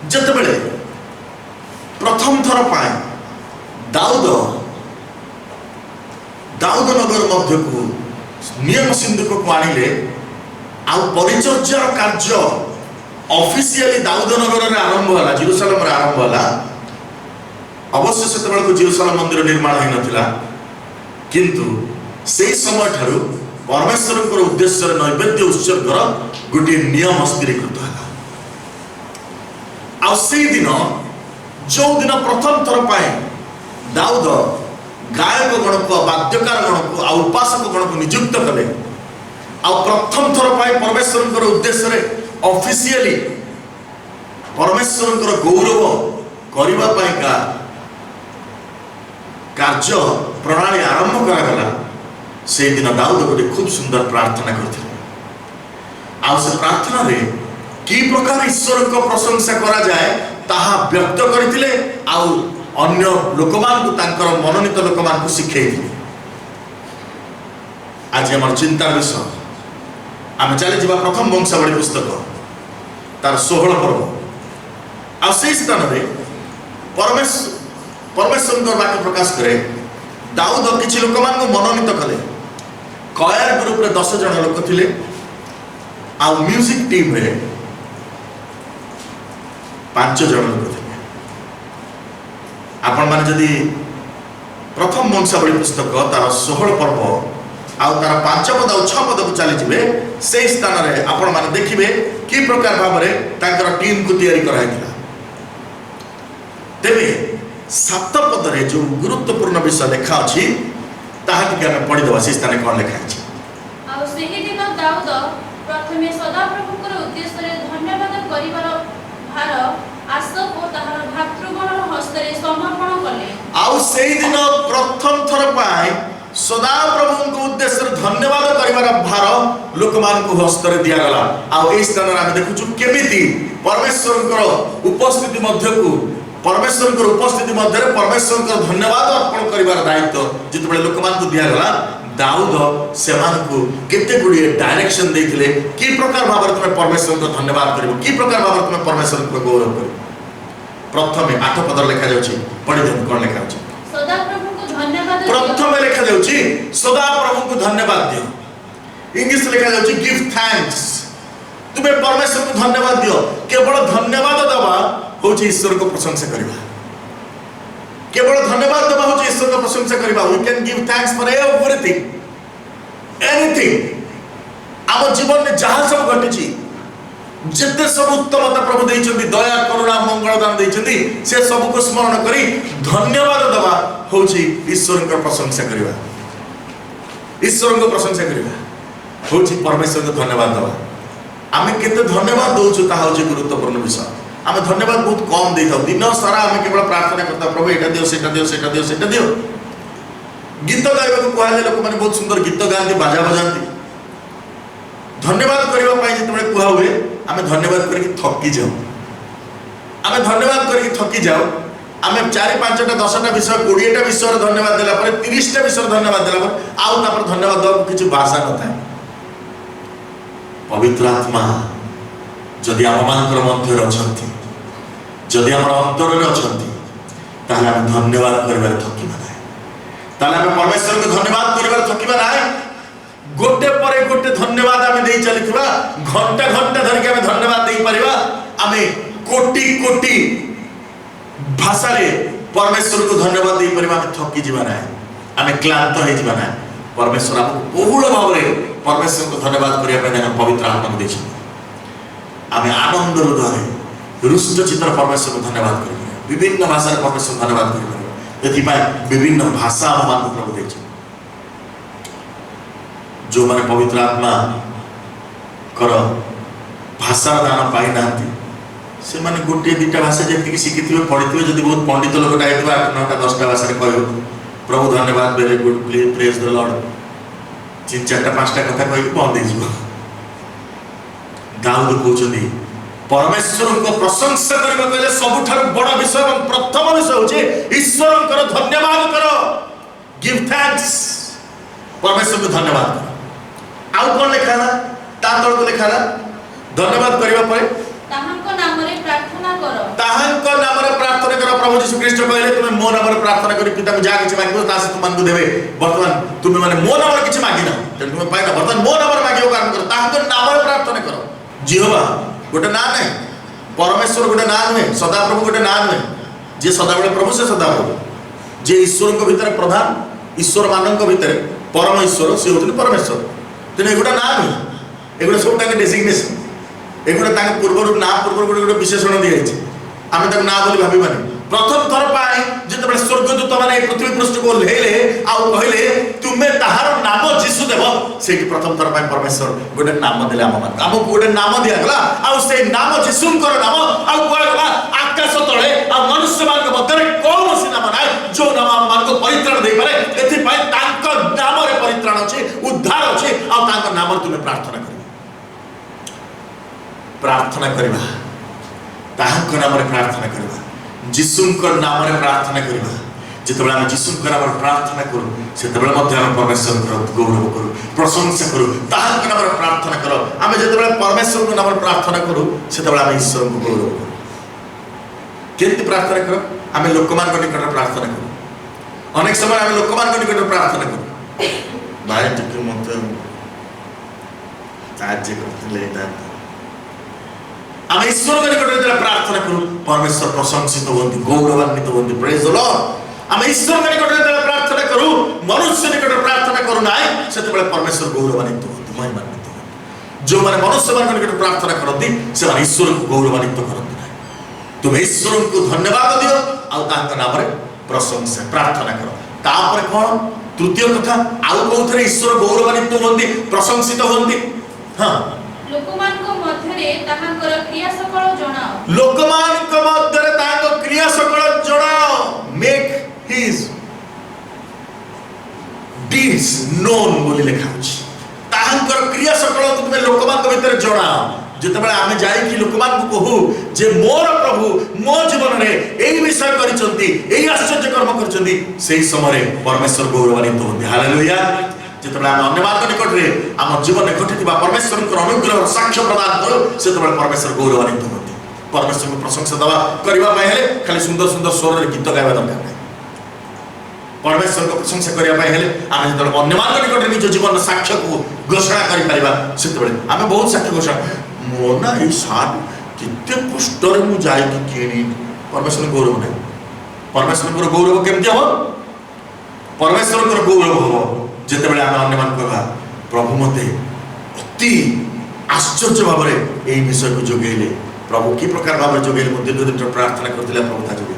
जितेबले प्रथम थर पाए दाऊद नगर मध्य को नियम सिंधुक को आनिले आउ परिचर्यार कार्य ऑफिशियली दाऊद नगर में आरंभ होला, जेरूसलम रे आरंभ होला। अवश्य से को जेरूसलम मंदिर निर्माण हो नथिला, किंतु से समय ठारू परमेश्वर को उद्देश्य नैवेद्य उत्सर्गर गोटे नियम स्थिरीकृत है। आ से दिन जो दिन प्रथम थर पाए दाऊद गायक गण को वाद्यकार गण को आ उपासक गण को नियुक्त कले आ प्रथम थर पाए परमेश्वर उद्देश्य ऑफिशियली परमेश्वर गौरव करने का कार्य प्रणाली आरंभ करागला। से दिन दाऊद गोटे खूब सुंदर प्रार्थना करते आ से प्रार्थना रे कि प्रकार ईश्वर को प्रशंसा करा जाए ताहा व्यक्त करथिले आ अन्य लोकमान को तांकर मनोनीत लोकमान को शिखेइथिले। आज हमर चिंता विषय आम चली जा प्रथम वंशावली पुस्तक तार 16 पर्व आ से स्थान रे परमेश्वर वाक्य प्रकाश करे दाऊद किछि लोकमान को मनोनीत कले। कयार ग्रुप रे 10 जन लोक थिले आ म्यूजिक टीम रे 5 जन लोक थिले। आपण माने जदि प्रथम वंशावली पुस्तक तार 16 पर्व आउ तार 5 पद और 6 पद को चली जिवे से स्थान रे आपण माने देखिबे कि प्रकार भाव रे तांकर टीम को तैयारी कराइथिला। तेबे 7 पद रे जो गुरुत्वपूर्ण विषय लिखा अछि ताहा के हम पढ़ि दवा। से स्थान कोन लिखा अछि आ सेहि दिन दाऊद प्रथमे सदा प्रभुकर उद्देश्य रे धन्यवाद करिवार भार आसप ओ ताहार भातृगणर हस्तरे समर्पण कले। आउ सेहि दिन प्रथम थर पाए सदा प्रभु को उद्देश्य धन्यवाद करिवार भार लोक मान को हस्तरे दिया गला। आउ ए स्थान रे हम देखुछु केमिति परमेश्वर उपस्थिति मध्य को परमेश्वर उपस्थिति मध्य परमेश्वर धन्यवाद अर्पण करिवार दायित्व जिते लोक मान को दिया गला। दाऊद से केते गुड़िए डायरेक्शन देथिले कि प्रकार भाव तुम परमेश्वर को धन्यवाद करिवो, कि प्रकार भाव तुम परमेश्वर को गौरव करिवो। प्रथमे 8 पद लिखा जाउछि पढि देन कोन लिखा जाउछि सदा प्रभु को धन्यवाद। प्रथमे लिखा जाउछि सदा प्रभु को धन्यवाद दियो। इंग्लिश लिखा जाउछि गिव थैंक्स। तुमे परमेश्वर को धन्यवाद दियो। केवल धन्यवाद दबा होछि ईश्वर को प्रशंसा करिबा। केवल धन्यवाद दबा होछि ईश्वर को प्रशंसा करिबा। We can give thanks for everything anything. आम जीवन में जहाँ सब घटी जिते सब उत्तमता प्रभु देइछन्ति, दया करुणा मंगल दान देइछन्ति, से सब को स्मरण करी धन्यवाद दबा होछि ईश्वर को प्रशंसा करिबा। ईश्वर को प्रशंसा करिबा होछि परमेश्वर को धन्यवाद दबा। आमे केते धन्यवाद दोछु ताहा होछि गुरुत्वपूर्ण विषय। आम धन्यवाद बहुत कम दे दिन सारा आम केवल प्रार्थना करता प्रभु एटा दियो सेटा दियो सेटा दियो सेटा दियो। गीत गाइबा को कहले लोक माने बहुत सुंदर गीत गांती बाजा बजांती। धन्यवाद करबा पई जेतबे कुहा हुए आम धन्यवाद करके थकी जाऊ। आम धन्यवाद करके थकी जाऊ। आम 4-5टा 10टा विषय 20टा विषय धन्यवाद देला पर 30टा विषय धन्यवाद देला पर आउ तापर धन्यवाद दो किछ भाषा न थाए। पवित्र आत्मा जदि आम मानकर मध्य अछंती, जदि आम अंतर रे अछंती, ताले आम धन्यवाद करिबार थकिबा नाही। ताले आम परमेश्वर को धन्यवाद करिबार थकिबा नाही। गोटे परे गोटे धन्यवाद आम देई चलिथिबा। घंटा घंटा धरि के आम धन्यवाद देई परिबा। आम कोटि कोटि भाषा रे परमेश्वर को धन्यवाद देई परिबा। आम थकी जिबा नाही, आम क्लांत होई जिबा नाही। परमेश्वर आपको बहुल भाव रे परमेश्वर को धन्यवाद करिया पे हम पवित्र आत्मा को देछि। आम आनंद हृदय रुष्ट चित्र परमेश्वर को धन्यवाद करें। विभिन्न भाषा परमेश्वर धन्यवाद करें। विभिन्न भाषा मान प्रभु दे जो माने पवित्र आत्मा कर भाषा दान पाई ना से माने गोटे 2टा भाषा जति शिखि पढ़ी जब बहुत पंडित लोक 8-9टा 10टा भाषा कह प्रभु धन्यवाद very good praise the Lord 3-4-5टा कथा कह बंद हो। दाऊद कहते परमेश्वर को प्रशंसा करबा कहले सबुठार बड़ विषय और प्रथम विषय होचे ईश्वर को धन्यवाद करो। Give thanks. परमेश्वर को धन्यवाद करो। आउ कोन लिखाला ता तळ को लिखाला धन्यवाद करबा परे ताहांको नाम रे प्रार्थना करो। यीशु ख्रीष्ट कहले तुमे मो नाम प्रार्थना करी पिता को जा किछि मागिबो ता से तुमन देबे वर्तमान तुमे माने मो नाम किछि मागिना तुमे पाइना वर्तमान मो नाम मागियो काम करो ताहां नाम प्रार्थना करो जिहोवा गोटे ना नै परमेश्वर गोटे ना नुहे सदाप्रभु गोटे ना नुहे जे सदाबेले प्रभु से सदाप्रभु जे ईश्वर को भीतर प्रधान ईश्वर मानक भीतर परम ईश्वर से होते परमेश्वर तेने एगुटा ना नुहे एगुटा सब ताके डेजिग्नेशन एगुटा ताके पूर्व ना पूर्व गोटे विशेषण दिया जायछि आमे ताके ना बोली भाबी माने प्रथम थर पाए जेतबे स्वर्गदूत माने पृथ्वी पृष्ठ को लेले आ कहले तुमे ताहार नाम यीशु देव सेठी प्रथम थर पाए परमेश्वर गोटे नाम देले हम गोटे नाम दिया गला आ से नाम यीशुंकर नाम आ कहला आकाश तळे आ मनुष्य मान के मध्य कोनोसी नाम नाय जो नाम मान को परित्राण दे पारे एथि पाए तांको नाम रे परित्राण अछि उद्धार अछि आ तांको नाम तुमे प्रार्थना करिबा ताहांको नाम रे प्रार्थना करिबा यीशुंकर नाम रे प्रार्थना करिबा जेतबेला हम यीशुंकर नाम रे प्रार्थना करू सेतबेला मध्य हम परमेश्वर को गौरव करू प्रशंसा करू ताहांको नाम रे प्रार्थना करो हम जेतबेला परमेश्वर को नाम रे प्रार्थना करू सेतबेला हम ईश्वर को गौरव करू केंति प्रार्थना करो हम लोकमान को निकट प्रार्थना करू अनेक समय हम लोकमान को निकट प्रार्थना करू भाई टिके मत साहाय्य करथिले ता हम ईश्वर के निकट प्रार्थना करू परमेश्वर प्रशंसित होती गौरवान्वित होती प्रेज द लॉर्ड हम ईश्वर के निकट प्रार्थना करू मनुष्य निकट प्रार्थना करू ना सेतबेले परमेश्वर गौरवान्वित होती महिमान्वित होती जो माने मनुष्य मान निकट प्रार्थना करती से ईश्वर को गौरवान्वित करती ना तुम ईश्वर को धन्यवाद दियो आ तांका नाम रे प्रशंसा प्रार्थना करो तापर कोन तृतीय कथा आउ कोथरे ईश्वर गौरवान्वित होती प्रशंसित होती हां लोकमान को मध्यरे ताहांकर क्रिया सकल जणाओ लोकमान को मध्यरे ताहांकर क्रिया सकल जणाओ मेक हिज डीड्स नोन बोली लिखा अछि ताहांकर क्रिया सकल तुमे लोकमान को भीतर जणाओ जेतबेला आमे जाई कि लोकमान को कहू जे मोर प्रभु मो जीवन रे एई विषय करिसंती एई आश्चर्य कर्म करिसंती सेही समय परमेश्वर गौरवान्वित होती हालेलुया जेतबेला हम अन्यमान निकट रे हम जीवन में घटिथिबा परमेश्वर को अनुग्रह साक्ष्य प्रदान करू सेतबेला परमेश्वर गौरवान्वित होती परमेश्वर को प्रशंसा दवा करबा पय हेले खाली सुंदर सुंदर स्वर रे गीत गायबा दरकार नै परमेश्वर को प्रशंसा करबा पय हेले हम जेतबेला अन्यमान निकट रे निज जीवन साक्ष्य को घोषणा करि परिबा सेतबेले हम बहुत साक्ष्य घोषणा मोना ई साथ किते कष्ट रे मु जाय कि केनी परमेश्वर गौरव नै परमेश्वर को गौरव केमति हो परमेश्वर को गौरव हो जेतेबेले हम अन्य मान कहबा प्रभु मते अति आश्चर्य भाव रे एई विषय को जोगेले प्रभु की प्रकार भाव रे जोगेले दिन दिन प्रार्थना करथिला प्रभु ता जोगे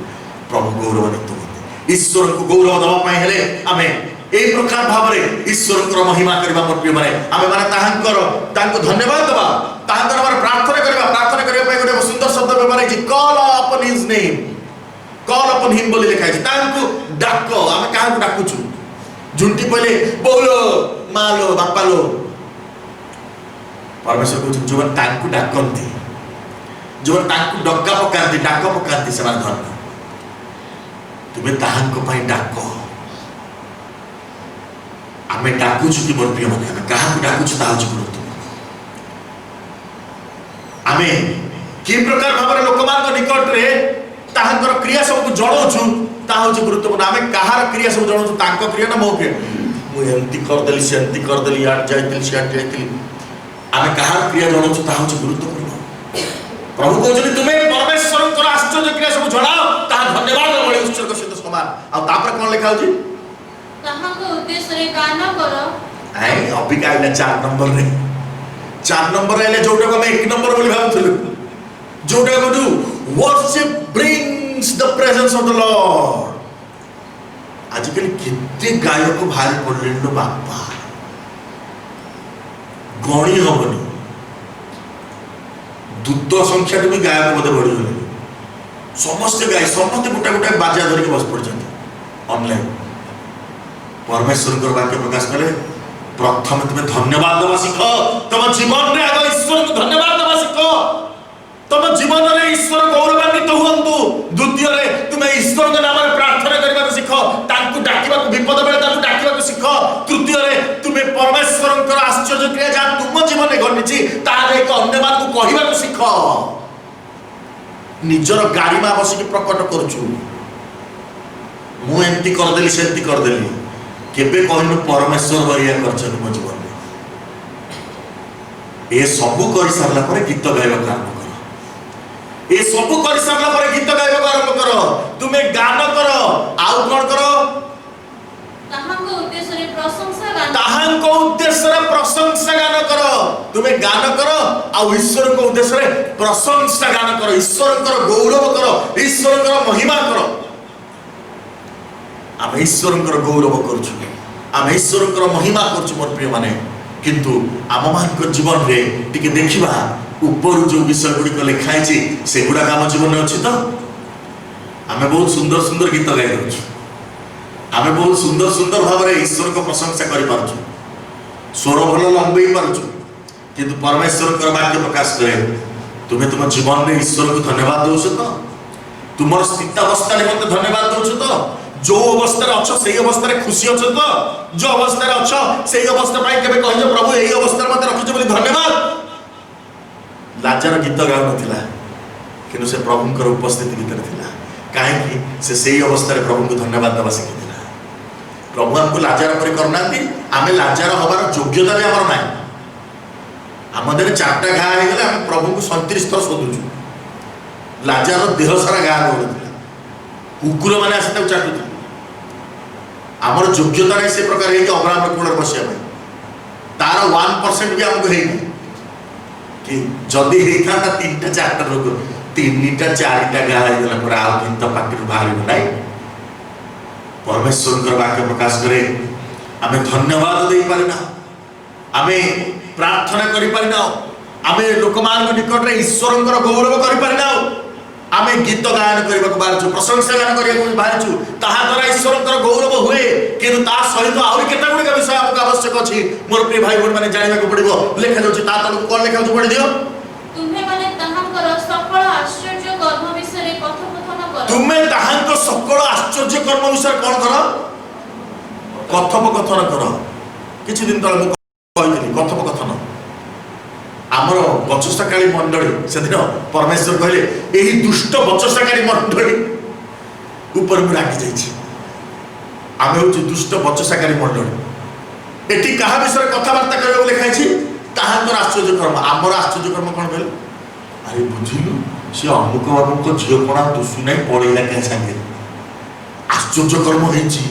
प्रभु गौरवान्वित होते ईश्वर को गौरव दवा पाए हेले आमे एई प्रकार भाव रे ईश्वर को महिमा करबा मोर प्रिय माने आमे माने ताहांकर तांको धन्यवाद दवा ताहांकर माने प्रार्थना करबा पाए गोटे सुंदर शब्द व्यवहार है call upon his name call upon him बोली लिखा है तांको डाको आमे काहा को डाकुछु झुंटी पहले बोलो मालो बापालो परमेश्वर को जो तांकु डाकंती जो तांकु डक्का पकांती डाक पकांती से धन तुम्हें ताहांको पई डाको आमे डाकुछु कि मोर प्रिय माने आमे काहा को डाकुछु ता होछु गुरुत्व आमे कि प्रकार भाबरे लोकमान को निकट रे ताहांकर क्रिया सब को जणोछु ता होछि गुरुत्वपूर्ण आमे कहार क्रिया सब जणोछु तांको क्रिया ना मो क्रिया मु एंती कर देली सेंती कर देली यार जाइतिल सियाट जाइतिल आमे कहार क्रिया जणोछु ता होछि गुरुत्वपूर्ण प्रभु कहउछनि तुमे परमेश्वर को आश्चर्य क्रिया सब जणाओ ता धन्यवाद बळे उत्सर्ग सहित समान आ तापर कोन लिखा होछि ताहांको उद्देश्य रे गान करो आई अबिका आइला 4 नंबर रे 4 नंबर आइले जोटा को हम 1 नंबर बोली भाबथलु जोटा को दु worship brings the presence of the Lord आजकल कितने गायक को भारी पड़ले लो बापा गणी हबनी दूत संख्या भी गायक मते बढ़ी गले समस्त गाय समस्त गोटा गोटा बाजा धरिक बस पड़छन ऑनलाइन परमेश्वर को वाक्य प्रकाश करे प्रथम तुम्हें धन्यवाद देवा सीख तुम जीवन रे आगे ईश्वर को धन्यवाद देवा सीख तुम जीवन रे ईश्वर गौरवान्वित हुअंतु द्वितीय रे तुम ईश्वर के नाम रे प्रार्थना करबा सीख तांकु डाकिबा को विपद बेले तांकु डाकिबा को सीख तृतीय रे तुमे परमेश्वर को आश्चर्य क्रिया जा तुम जीवन रे घटिछि तार एक अन्य मान को कहबा को सीख निजर गारिमा बसी प्रकट करछु मु एमती करदेली सेमती करदेली केबे कहनु परमेश्वर बरिया करछन मो जीवन में ए सबु कर सारला पर गीत गाइबा आरंभ कर ए सबु कर सारला पर गीत गाइबा आरंभ कर तुमे गान कर आउ कोन कर ताहांको उद्देश्य रे प्रशंसा गान ताहांको उद्देश्य रे प्रशंसा गान कर तुमे गान कर आ ईश्वर को उद्देश्य रे प्रशंसा गान कर ईश्वर कर गौरव कर ईश्वर कर महिमा कर आम ईश्वर कर गौरव करछु आम ईश्वर कर महिमा करछु मोर प्रिय माने किंतु आम मान जीवन रे टिके देखिबा ऊपर जो विषय गुडी को लिखाई छी से गुडा काम जीवन में अछि तो आमे बहुत सुंदर सुंदर गीत गाइ रहछु आमे बहुत सुंदर सुंदर भाव रे ईश्वर को प्रशंसा करि पारछु स्वर भल लंबई पारछु किंतु परमेश्वर कर वाक्य प्रकाश करे तुमे तुम जीवन में ईश्वर को धन्यवाद दोछ तो तुमर स्थितावस्था रे मते धन्यवाद दोछ तो जो अवस्था रे अछ सेही अवस्था रे खुशी अछ तो जो अवस्था रे अछ सेही अवस्था पाई केबे कहि प्रभु एही अवस्था रे मते रखिछ बोली धन्यवाद लाजर गीत गाउ नथिला किंतु से प्रभुंकर उपस्थिति भीतर थिला काहे कि से सेही अवस्था रे प्रभु को धन्यवाद दबा सिखिथिला प्रभु हमको लाजर पर करनांती आमे लाजर हबार योग्यता भी हमर नाही हमदे चारटा घा हे गेले हम प्रभु को 37 थर सोदुछु लाजर देह सारा घा होथिला कुकुर माने आसे ताको चाटुथि हमर योग्यता रे से प्रकार हे कि अब्राहम कोड़ बसिया भाई तार 1% भी हमको हे कि जदि हेता ता 3टा 4टा रोग 3टा 4टा घा हे गेला पर आउ किंत पाटी बाहर नाही परमेश्वर कर वाक्य प्रकाश करे आमे धन्यवाद दे पारिना आमे प्रार्थना करि पारिना आमे लोकमान निकट रे ईश्वर कर गौरव करि पारिना आमे गीत गायन करबा को बारछु प्रशंसा गान करिया को बारछु ताहा द्वारा ईश्वर कर गौरव हुए किंतु ता सहित आउरी केटा गुडी का विषय आपको आवश्यक अछि मोर प्रिय भाई बहन माने जानिबा को पड़िबो लेखा जाउछि ता तळु कोन लेखा जाउछि पढि दियो तुम्हे माने ताहांकर सकल आश्चर्य कर्म विषय रे कथोपकथन कर तुमे ताहांकर सकल आश्चर्य कर्म विषय कोन कर कथोपकथन कर किछि दिन तळ मु कहिली कथोपकथन आमर बचस्ताकारी मंडली से दिन परमेश्वर कहले एही दुष्ट बचस्ताकारी मंडली ऊपर में राखी जाइछि आमे होछि दुष्ट बचस्ताकारी मंडली एटी कहा विषय कथावार्ता करबो लिखाइ छी ताहांकर आश्चर्य कर्म आमर आश्चर्य कर्म कोन भेल अरे बुझिलु से अमुक अमुक झियो कोना दुसु नै पळैला के संगे आश्चर्य कर्म हेछि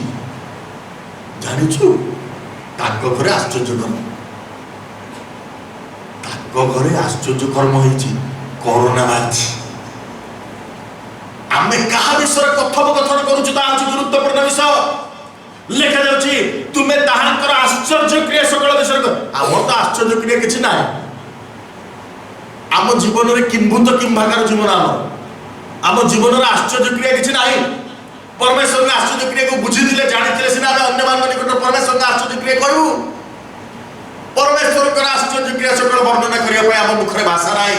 जानिछु ताको घरे आश्चर्य कर्म घरे आश्चर्य कर्म होइछि कोरोना बाछि आमे कहा विषय कथोपकथन करूछु ता अछि गुरुत्वपूर्ण विषय लेखा जाउछि तुमे ताहांकर आश्चर्य क्रिया सकल विषय हमर तो आश्चर्य क्रिया किछि ना आम जीवन रे किंभूत किंभाकार जीवन आम जीवन रे आश्चर्य क्रिया किछि नाही परमेश्वर के आश्चर्य क्रिया को बुझि दिले जानि दिले सिना अन्य मान निकट परमेश्वर के आश्चर्य क्रिया कहू परमेश्वर कर आश्चर्य क्रिया सकल वर्णना करिया पय हम मुखरे भाषा नाही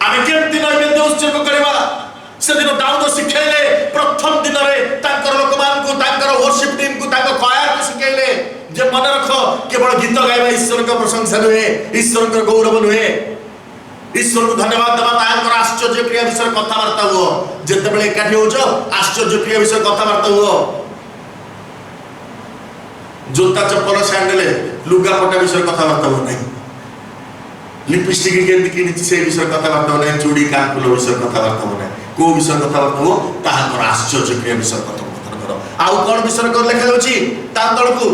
आमे केमति नैवेद्य उत्सर्ग करबा से दिन दाऊद शिखेले प्रथम दिन रे ताकर लोकमान को ताकर वर्शिप टीम को ताकर कयार को शिखेले जे मन रख केवल गीत गाइबा ईश्वर का प्रशंसा नुहे ईश्वर का गौरव नुहे ईश्वर को धन्यवाद दबा ताकर आश्चर्य क्रिया विषय कथा वार्ता हो जेते बेले एकाठी होजो आश्चर्य क्रिया विषय कथा वार्ता हो जोता चप्पल सैंडल लुगा पटा विषय कथाबार्ता हो नहीं लिपस्टिक केंद्र किनिछि से विषय कथाबार्ता हो नहीं चूड़ी कानफुल विषय कथाबार्ता हो नहीं को विषय कथाबार्ता हो ताहांकर आश्चर्य क्रिया विषय कथन करो आउ कोन विषय कर लेखा होछि ता तळकु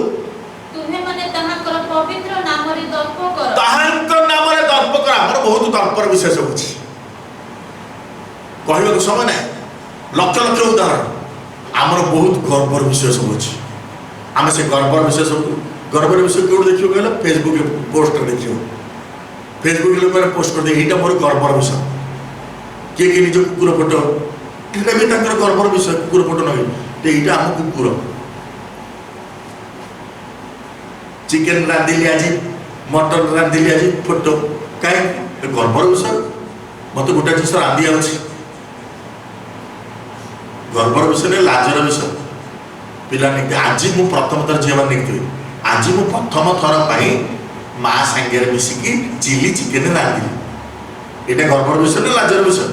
तुम्हे माने ताहांकर पवित्र नाम रे दर्प कर ताहांकर नाम रे दर्प कर हमर बहुत दर्पर विशेष होछि कहबो तो समय नै लक्ष लक्ष उदाहरण हमर बहुत गर्वर विशेष होछि आमे से गर्वर विशेष गर्वर विषय कोड देखियो कहला फेसबुक रे पोस्ट देखियो फेसबुक रे लोग पोस्ट कर दे एटा मोर गर्वर विषय के निज कुकुर फोटो एटा भी ताकर गर्वर विषय कुकुर फोटो नै ते एटा हम कुकुर चिकन रांधिली आज मटन रांधिली आज फोटो काई गर्वर विषय मते गोटा जिस रांधि अछि गर्वर विषय ने लाजर विषय पिला निकते आज मु प्रथम थर जीवन निकते आज मु प्रथम थर पाई मा संगे मिसिकी चिली चिकन रांधिली एटा गर्वर विषय ने लाजर विषय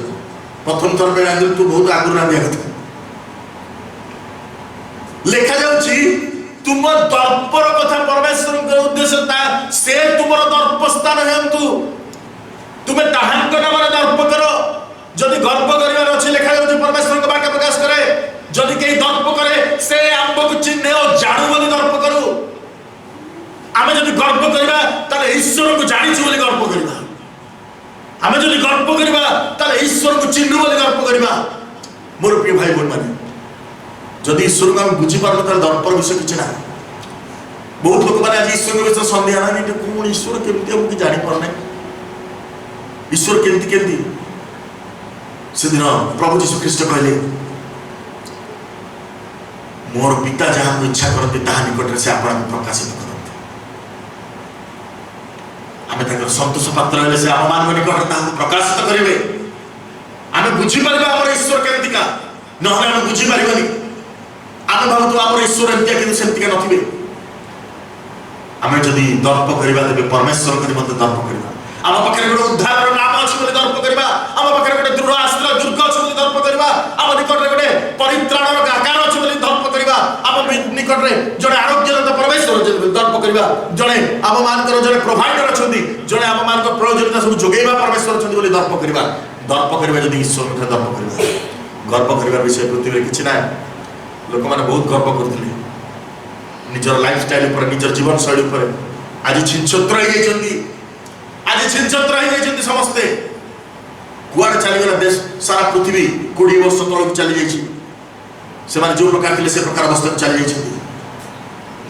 प्रथम थर पे रांधिली तू बहुत आगु रांधिया कथा লেখা যাଉଛି तुम दर्पर कथा परमेश्वर उद्देश्य से तुम दर्प स्थान हेतु तुम्हें ताहांक नाम दर्प कर जदि गर्व करिवार अछि लिखा जाउछि परमेश्वर के वाक्य प्रकाश करे जदि केही दर्प करे से आंबो को चिन्हे और जाणु बोली दर्प करू आमे जदि गर्व करिबा ताले ईश्वर को जानिछु बोली गर्व करिबा आमे जदि गर्व करिबा ताले ईश्वर को चिन्हु बोली गर्व करिबा मोर प्रिय भाई बोल माने जदि ईश्वर को हम बुझी पारलो ताले दर्पर विषय किछ ना बहुत लोक माने आज ईश्वर के विषय संदेह ना नहीं कोन ईश्वर केमति हम कि जानि पारने ईश्वर केमति से दिन प्रभु जीशु ख्रीष्ट कहले मोर पिता जहाँ को इच्छा करते ताहा निकट से आपण प्रकाशित करते आमे ताकर संतोष पात्र हेले से आम मान निकट ताहा प्रकाशित करिवे आमे बुझी परबा हमर ईश्वर केमतिका नहले आमे बुझी परिबनी आमे भाबतो हमर ईश्वर एमतिया किंतु सेमतिका नथिबे आमे जदि दर्प करिबा तेबे परमेश्वर करि मते दर्प करिबा आम पाखे गोटे उद्धार नाम अच्छी बोली दर्प करवा आम पाखे गोटे दृढ़ आश्रय दुर्ग अच्छी बोली दर्प करवा आम निकट में गोटे परित्राणर आकार अच्छी बोली दर्प करवा आम निकट में जड़े आरोग्यदाता परमेश्वर दर्प करवा जड़े आम मानकर जड़े प्रोवाइडर अच्छा जड़े आम मान प्रयोजनता सब जोगेवा परमेश्वर अच्छा बोली दर्प करवा जब ईश्वर कथा दर्प करवा गर्व करवा विषय पृथ्वी किसी ना लोक मैंने बहुत गर्व करते निजर लाइफ स्टाइल निजर जीवन शैली आज छिंछत्र हो आज छिंछत्र हो समस्ते कुआड़े चलीगला देश सारा पृथ्वी 20 वर्ष तलक चली जाइए से जो प्रकार थे से प्रकार अवस्था चली जाइए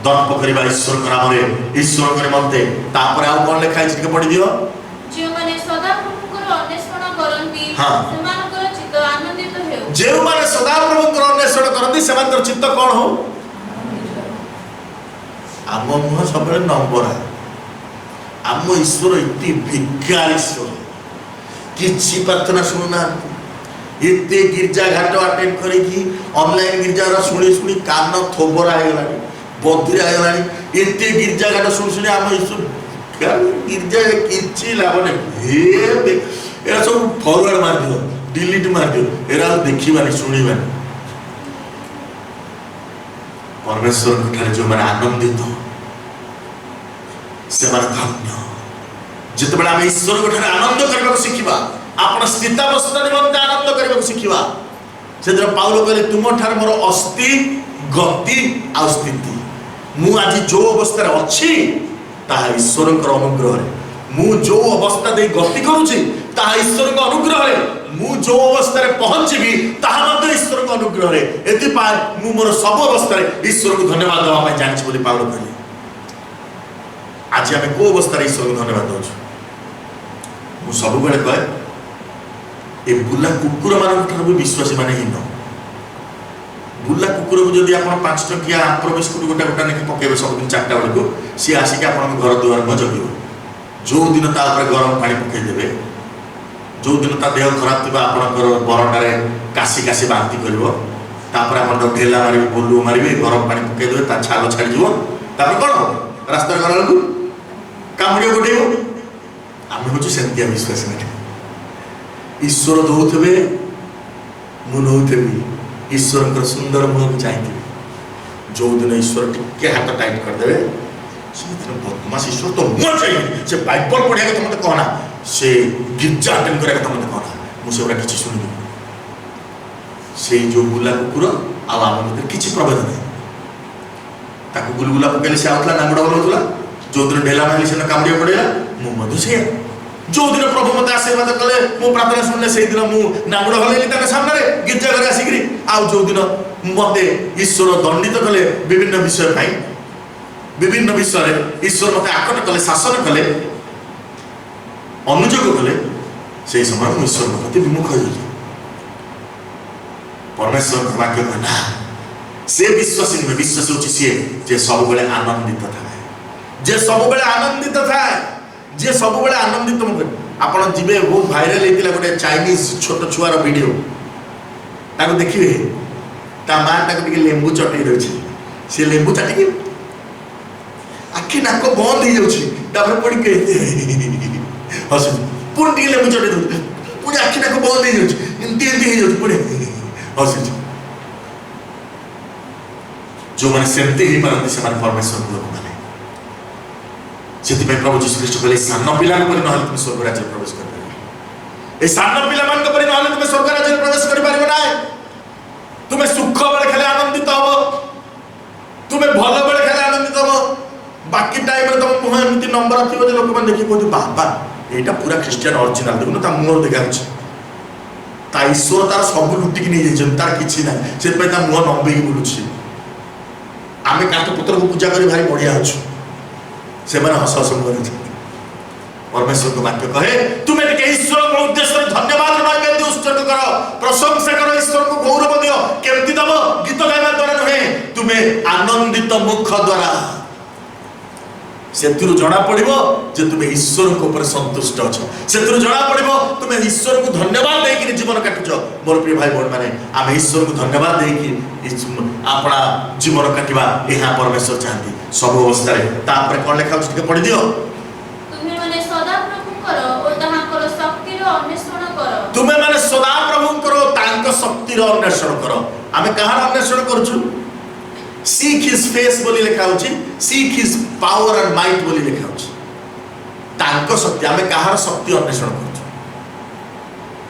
दर्प करवा ईश्वर नाम ईश्वर निमंते तापर आउ कौन लिखा है पढ़ी दियो जो माने सदा प्रभुकर अन्वेषण करंती सेमानकर चित्त आनंदित हेउ जे माने सदा प्रभुकर अन्वेषण करंती सेमानकर चित्त कोन हो आम मुह सब नंबर आम ईश्वर इतनी भिकार ईश्वर किसी प्रार्थना शुणुना एते गिरजा घाट अटेंड करी ऑनलाइन गिरजा शुणी शुणी कान थोबरा हो बधिरा हो एते गिरजा घाट शुणी शुणी आम ईश्वर गिरजा किसी लाभ नहीं एरा सब फॉरवर्ड मार दियो डिलीट मार दियो एरा देखिबानी शुणिबानी परमेश्वर जो मैंने आनंदित से धन्य जितेबाला आम ईश्वर को आनंद करने को शिखा आप स्थितावस्था निमंते आनंद करने को शिखा से पाउल कहले तुम ठार मोर अस्थि गति आ स्थिति मु आज जो अवस्था अच्छी ताहा ईश्वर अनुग्रह मु जो अवस्था दे गति करुछि ताहा ईश्वर अनुग्रह मु जो अवस्था पहुंचबी ताहा मते ईश्वर अनुग्रह एति मु मोर सब अवस्था ईश्वर को धन्यवाद देवा जानिछि बोली पाउल कहले आज आम को अवस्था ईश्वर को धन्यवाद दौर मु सब बेले कहे ए बुला कुकुर मान भी विश्वासी मान हीन बुला कुकुर को जब आप 5 टकिया आंतर बिस्कुट गोटा गोटा लेखे पकेबे सब दिन 4टा बेलू सी आसिक आप घर दुआर में जगिब जो दिन ता गरम पानी पकईदेवे जो दिन ता देह खराब थी आपंकर बरंडारे काशी काशी बांति कर ढेला मारे बोलू मारे गरम पानी पकईदेवे छाल छाड़ कौन रास्ता गला बेलू कामुड़े गोटे आम हूँ सेमतिया विश्वासी ईश्वर दौथे मु नौथी ईश्वर सुंदर मुह को चाहिए जो दिन ईश्वर टिके हाथ टाइट करदे से दिन बदमाश ईश्वर तो मुह चाहिए से बाइबल पढ़िया କଥା मत कहना से गिरजा अटेंड करिया କଥା मत कहना मुझे किसी शुणी से जो बुला कुकुर आम भर किसी प्रभेद नहीं गुलगुला पकड़े से आउला नांगड़ बोलूला जो दिन ढेला मारे से कामुड़िया पड़ेगा मुझे जो दिन प्रभु मत आशीर्वाद कले मो प्रार्थना शुणिले से दिन मु नांगड़ हलैली सामने गिरजा घर आसिक आउ जो दिन मत ईश्वर दंडित कले विभिन्न विषय विभिन्न विषय ईश्वर मत आकट कले शासन कले अनुजोग कले से समय मुझे ईश्वर प्रति विमुख हो परमेश्वर वाक्य कहना से विश्वासी नुहे विश्वास होची सी जे सब बेले आनंदित थाए जे सब बेले आनंदित थाए जे सब बेले आनंदित आपण जीवे बहुत भाइराल होता गोटे चाइनीज छोट छुआर वीडियो ताको देखिए ता माँ ताको लेंबू चटई दे सी लेंबू चाटिक आखि नाक बंद हो जाऊँ पड़ी हस पुणी टे लेंबू चटई दे पुणी आखि नाक बंद हो जाऊँ पुणी हस जो मैंने सेमती ही पारती से परमेश्वर को लोक मैंने से प्रभु जीशु ख्रीष्ट कहले सान पिला तुम स्वर्ग राज्य प्रवेश कर पारे सान पिला मान तुम स्वर्ग राज्य प्रवेश कर पार ना तुम्हें सुख बेले खाली आनंदित हम तुम्हें भल बेले खाली आनंदित हम बाकी टाइम तुम मुह एमती नंबर थी लोक मैंने देखिए कहते बाबा यहाँ पूरा ख्रीस्टियन ओरिजिनल देखो मुहर देखा ईश्वर तार सब लुटिकी नहीं जाइए तार किसी ना से मुह नंबेक बुलूची आम काठपुत्र को पूजा कर भारी बढ़िया अच्छु से हस हस मुहर परमेश्वर को वाक्य कहे तुम्हें ईश्वर को उद्देश्य धन्यवाद नैवेद्य उत्सर्ग कर प्रशंसा कर ईश्वर को गौरव दियो केमती दब गीत गाइबा द्वारा नुहे तुम्हें आनंदित मुख द्वारा से जना पड़ो जे तुम्हें ईश्वर को ऊपर संतुष्ट अच्छ से जना पड़ो तुम्हें ईश्वर को धन्यवाद देकर जीवन काटुच मोर प्रिय भाई बहन मैंने आम ईश्वर को धन्यवाद देकर अपना जीवन काटिबा यहाँ परमेश्वर चाहती सब अवस्था कौन लिखा पढ़ी दियो तुम्हें माने सदा प्रभु करो तांको शक्तिर अन्वेषण करो आमे कहार अन्वेषण करछु सीक हिज फेस बोली लिखा होछि seek his power and might बोली लिखा होछि तांको शक्ति आमे कहार शक्ति अन्वेषण करछु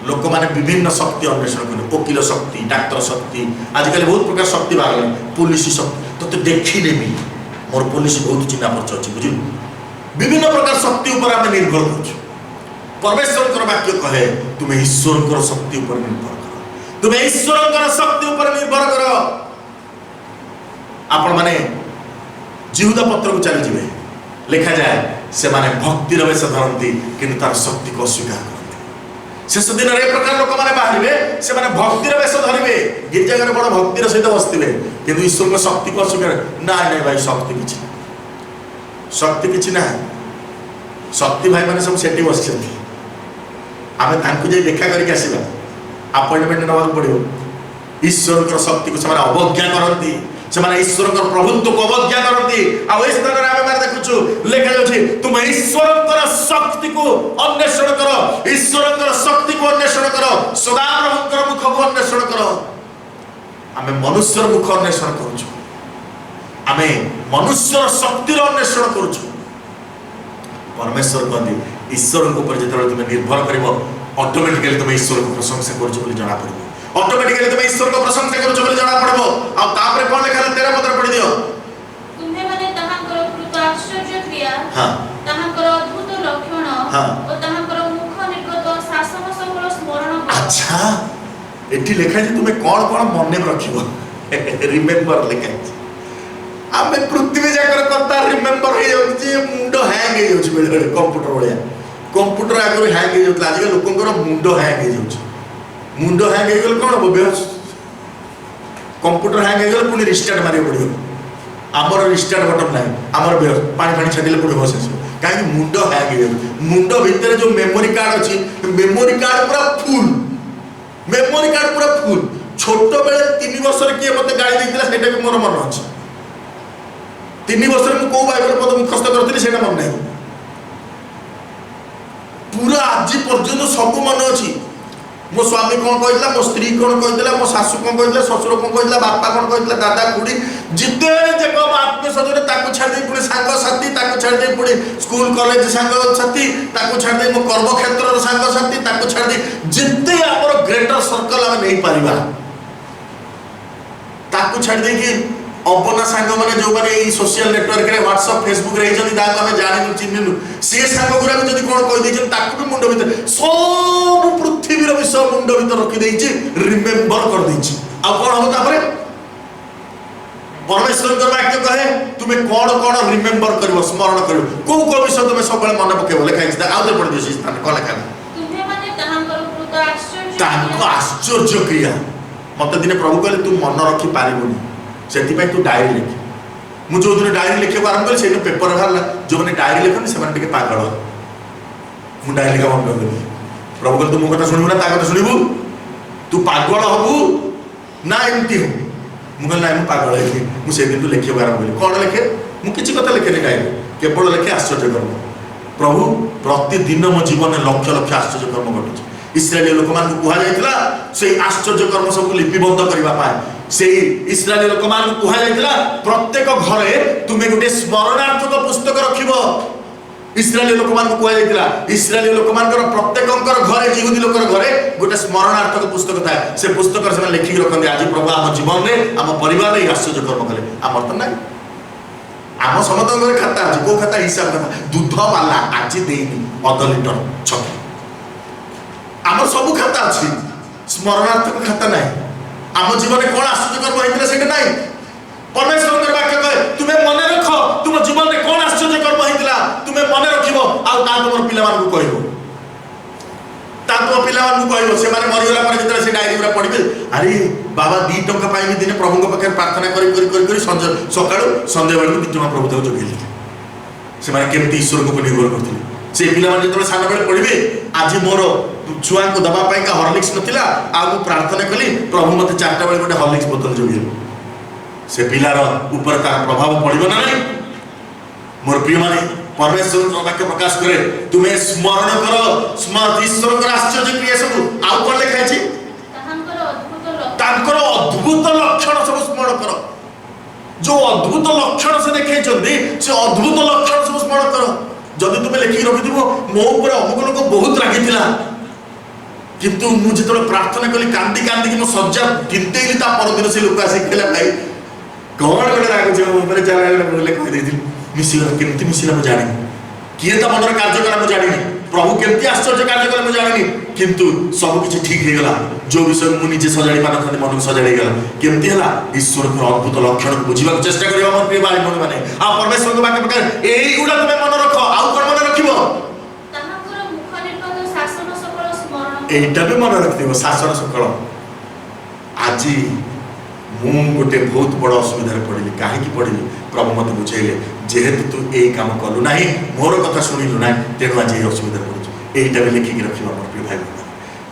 लोक माने विभिन्न शक्ति अन्वेषण करु वकील शक्ति डाक्टर शक्ति आजकल बहुत प्रकार शक्ति बाहर पुलिस शक्ति तो देखी नेबी मोर पुलिस बहुत चिन्हा परिचय अछि बुझिल विभिन्न प्रकार शक्ति ऊपर आमे निर्भर करछु परमेश्वर वाक्य कहे तुम्हें ईश्वर शक्ति ऊपर निर्भर करो तुम्हें ईश्वर शक्ति ऊपर निर्भर करो आपण माने जिहुदा पत्र को चली जिवे लिखा जाए से माने भक्तिर वेश धरती किंतु तार शक्ति को अस्वीकार करते शेष दिन रे प्रकार लोक माने बाहरिबे से माने भक्तिर वेश धरिबे गिरजा घर बड़ भक्तिर सहित बसतिबे किंतु ईश्वर को शक्ति को अस्वीकार ना नहीं भाई शक्ति किछि ना शक्ति भाई माने सब सेठी बसछथि आमे तांकु जे देखा करके आसीबा अपॉइंटमेंट नबाक पड़ियो ईश्वर को शक्ति को से अवज्ञा करती से ईश्वर प्रभुत्व को अवज्ञा करती आ ओइ स्थान रे आमे देखुछु लिखा जाउछि तुम ईश्वर शक्ति को अन्वेषण करो ईश्वर शक्ति को अन्वेषण करो सदा प्रभुकर मुख को अन्वेषण करो आमे मनुष्यर मुख अन्वेषण करूछु आमे मनुष्यर शक्तिर अन्वेषण करूछु परमेश्वर कहते ईश्वर को ऊपर जिते तुम्हें निर्भर कर ऑटोमेटिकली तुम्हें ईश्वर को प्रशंसा कर जना पड़ो ऑटोमेटिकली तुम्हें ईश्वर को प्रशंसा कर जना पड़ो आ तापर कोन लिखा 13 पद पढ़ी दियो तुम्हें माने ताहाकर कृत आश्चर्य क्रिया हां ताहाकर अद्भुत लक्षण हां और ताहाकर मुख निर्गत शासन सकल स्मरण कर अच्छा एठी लिखा जे तुम्हें कोन मन में रखिबो रिमेंबर लिखा आमे पृथ्वी जाकर करता रिमेंबर हो जाउछि मुंडो हैंग हो जाउछि बेले कंप्यूटर वाला कंप्यूटर आगर हैंग हो जाउछि आज लोकंकर मुंडो हैंग हो जाउछि मुंडो हैंग हो गेल कोन हो बेहोश कंप्यूटर हैंग हो गेल पुनी रिस्टार्ट मारियो पड़ियो हमर रिस्टार्ट बटन नाही हमर बेहोश पानी छाडिले पड़ियो बस काहे मुंडो हैंग हो जाउछि मुंडो भीतर जो मेमोरी कार्ड अछि मेमोरी कार्ड पूरा फुल छोट बेले 3 वर्ष रे के मते गाड़ी दैतिला सेटा भी मोर मन अछि 3 वर्ष में को बाइबल पद मुखस्त करथि सेटा मन नाही पूरा आज पर्यंत सब मन अछि मो स्वामी कोन कहला मो स्त्री कोन कहला मो सासु कोन कहला ससुर कोन कहला बापा कोन कहला दादा कुडी जिते जे को आत्म सजोरे ताकु छाड़ दे पुणी सांग साथी ताकु छाड़ दे पुणी स्कूल कॉलेज सांग साथी ताकु छाड़ दे मो कर्म क्षेत्र रो सांग साथी ताकु छाड़ दे जिते हमर ग्रेटर सर्कल हम नहीं परिबा ताकु छाड़ दे कि अपना सांग माने जो माने ई सोशल नेटवर्क रे व्हाट्सएप फेसबुक रे जदी दाग हमें जानि चिन्हनु से सांग गुरा जदी कोन कहि दैछन ताकु भी मुंड भीतर सब पृथ्वी रो विषय मुंड भीतर रखि दैछि रिमेंबर कर दैछि आ कोन हो तापरे परमेश्वर कर वाक्य कहे तुम्हें कोन रिमेंबर करिवो स्मरण करिवो को विषय तुम्हें सब मन पकेबो लेखा छै आउते पड़ दियो स्थान कोन लेखा तुम्हें माने ताहांकर कृत आश्चर्य तांको आश्चर्य क्रिया मते दिने प्रभु कहले तू मन रखि पारिबोनी सेति पे तू डायरी लिख मु जो दिन डायरी लिखे आरंभ कर से पेपर बाहर जो मैंने डायरी लिखन से माने पागल मु डायरी लिखा बंद कर प्रभु कहले तू मो कथा सुनिबू ना ता कथा सुनिबू तू पागल हबू ना एमती हो मु कहले ना मु पागल है मु से दिन तू लिखे आरंभ कर कोन लिखे मु किछि कथा लिखे नै डायरी केवल लिखे आश्चर्य कर्म प्रभु प्रतिदिन मो जीवन में लक्ष लक्ष आश्चर्य कर्म घटुछि इस्राएली लोक मान को कहा जायतिला से आश्चर्य कर्म सब लिपिबद्ध करबा पाए से इस्राएल लोक मान कहा जाइतिला प्रत्येक घरे तुमे गोटे स्मरणार्थक पुस्तक रखिबो। इस्राएल लोक मान कहा जाइतिला इस्राएल लोक मान प्रत्येकंकर घरे यहूदी लोकर घरे गोटे स्मरणार्थक पुस्तक थाए। से पुस्तक से लिखिक रखते आज प्रभु आम जीवन में आम परिवार में आश्चर्य कर्म कले आमर तो ना आम समस्त खाता अच्छे कौ खाता हिसाब खाता दूध वाला आज देनी अध लिटर छक आम सब खाता अच्छी स्मरणार्थक खाता ना आम जीवन में कौन आश्चर्य कर्म होता है ना परमेश्वर वाक्य कहे तुम्हें मन रख तुम जीवन में कौन आश्चर्य कर्म होता तुम्हें मन रखिब तुम पिला कह तुम पिला कह से मरीगला जो से डायरी गुरा पढ़े अरे बाबा 2 टंका पाई दिने प्रभु पाखे प्रार्थना कर सका सन्ध्या बेलू 2 टंका प्रभु तक जोगेले से केमती ईश्वर को निर्भर करते से पिला जो सान बेले पढ़े आज मोर छुआ को दवाई हॉर्लिक्स नाला आ प्रार्थना कली प्रभु मत 4टा बेले गोटे हॉर्लिक्स बोतल जोगेले से पिलार ऊपर तार प्रभाव पड़ो ना नहीं। मोर प्रिय माने परमेश्वर वाक्य प्रकाश करे तुम्हें स्मरण कर ईश्वर आश्चर्य क्रिया सब आउ कौन लिखा है अद्भुत लक्षण सब स्मरण कर जो अद्भुत लक्षण से देखे से अद्भुत लक्षण सब स्मरण कर जदि तुम्हें लिखिक रखि मो ऊपर अमुक लोक बहुत रागी किंतु मुझे जो प्रार्थना कली कांदी कांदी कि सज्जा गिनतेली परदिन से लोक आसिक भाई कौन गोटे रागुचे चल कही मिसिगला केमती मिसिला मु जानी किए ता मनर कार्य कला मु जानी प्रभु केमती आश्चर्य कार्य कला मु जानी किंतु सब किछि ठीक हे गला जो विषय मु निजे सजाड़ी पाना था मन सजाड़ी गला केमती हला ईश्वर को अद्भुत लक्षण को बुझिबा चेष्टा करियो हमर प्रिय भाई मन माने आ परमेश्वर को वाक्य प्रकार एई गुडा तुमे मन रख आउ कोन मन रखिबो ताहाकर मुख निर्गत शासन सकल स्मरण एटा भी मन रखिबो शासन सकल आजी मु गोटे बहुत बड़ असुविधा पड़िली कहीं पड़िली प्रभु मत बुझेले जेहेतु तू यही काम कलु ना मोर कथा शुणिलु ना तेणु आज ये असुविधा पड़ुछ यहीटा भी लिखिक रखा मोर प्रिय भाई